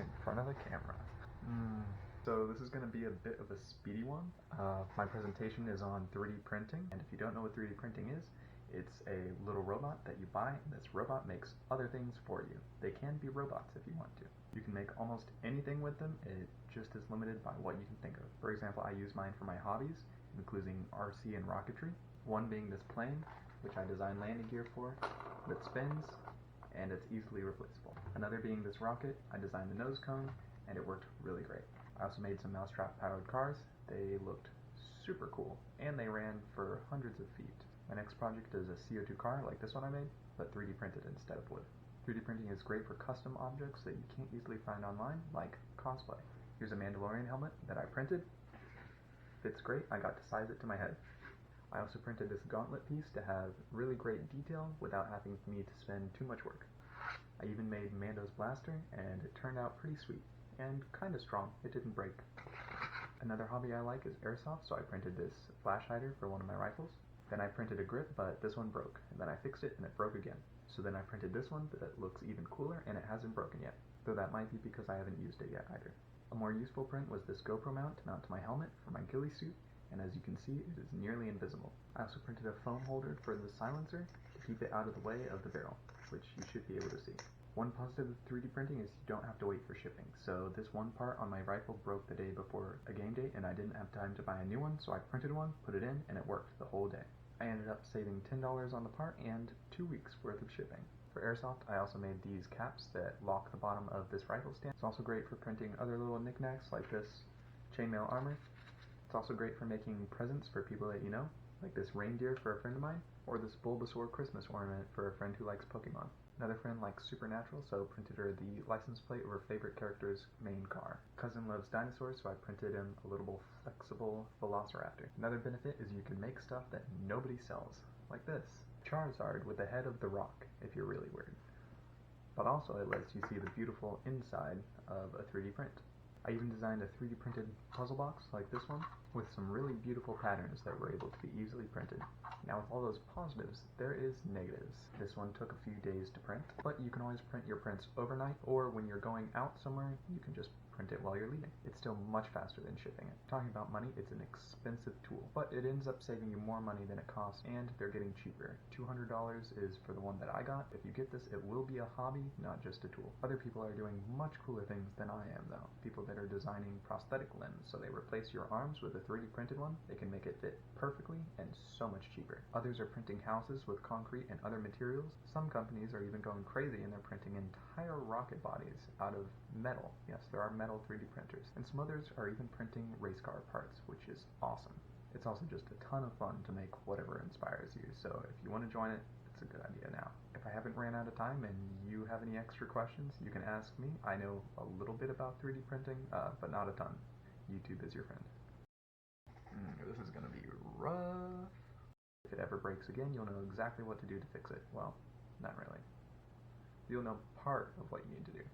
in front of the camera. So this is going to be a bit of a speedy one. My presentation is on 3D printing, and if you don't know what 3D printing is, it's a little robot that you buy, and this robot makes other things for you. They can be robots if you want to. You can make almost anything with them, it just is limited by what you can think of. For example, I use mine for my hobbies, including RC and rocketry. One being this plane, which I designed landing gear for, that spins, and it's easily replaceable. Another being this rocket, I designed the nose cone, and it worked really great. I also made some mousetrap powered cars. They looked super cool, and they ran for hundreds of feet. My next project is a CO2 car like this one I made, but 3D printed instead of wood. 3D printing is great for custom objects that you can't easily find online, like cosplay. Here's a Mandalorian helmet that I printed. Fits great, I got to size it to my head. I also printed this gauntlet piece to have really great detail without having me to spend too much work. I even made Mando's blaster, and it turned out pretty sweet, and kinda strong, it didn't break. Another hobby I like is airsoft, so I printed this flash hider for one of my rifles. Then I printed a grip, but this one broke, and then I fixed it and it broke again. So then I printed this one that looks even cooler, and it hasn't broken yet, though that might be because I haven't used it yet either. A more useful print was this GoPro mount to mount to my helmet for my ghillie suit, and as you can see, it is nearly invisible. I also printed a foam holder for the silencer to keep it out of the way of the barrel, which you should be able to see. One positive of 3D printing is you don't have to wait for shipping, so this one part on my rifle broke the day before a game date and I didn't have time to buy a new one, so I printed one, put it in, and it worked the whole day. I ended up saving $10 on the part and 2 weeks worth of shipping. For airsoft, I also made these caps that lock the bottom of this rifle stand. It's also great for printing other little knickknacks like this chainmail armor. It's also great for making presents for people that you know, like this reindeer for a friend of mine, or this Bulbasaur Christmas ornament for a friend who likes Pokemon. Another friend likes Supernatural, so printed her the license plate of her favorite character's main car. Cousin loves dinosaurs, so I printed him a little flexible velociraptor. Another benefit is you can make stuff that nobody sells, like this. Charizard with the head of the Rock, if you're really weird. But also it lets you see the beautiful inside of a 3D print. I even designed a 3D printed puzzle box like this one with some really beautiful patterns that were able to be easily printed. Now with all those positives, there is negatives. This one took a few days to print, but you can always print your prints overnight, or when you're going out somewhere, you can just print it while you're leaving. It's still much faster than shipping it. Talking about money, it's an expensive tool, but it ends up saving you more money than it costs, and they're getting cheaper. $200 is for the one that I got. If you get this, it will be a hobby, not just a tool. Other people are doing much cooler things than I am, though. People that are designing prosthetic limbs, so they replace your arms with a 3D printed one. They can make it fit perfectly and so much cheaper. Others are printing houses with concrete and other materials. Some companies are even going crazy and they're printing entire rocket bodies out of metal. Yes, there are metal 3D printers. And some others are even printing race car parts, which is awesome. It's also just a ton of fun to make whatever inspires you, so if you want to join it, it's a good idea now. If I haven't ran out of time and you have any extra questions, you can ask me. I know a little bit about 3D printing, but not a ton. YouTube is your friend. This is gonna be rough. If it ever breaks again, you'll know exactly what to do to fix it. Well, not really. You'll know part of what you need to do.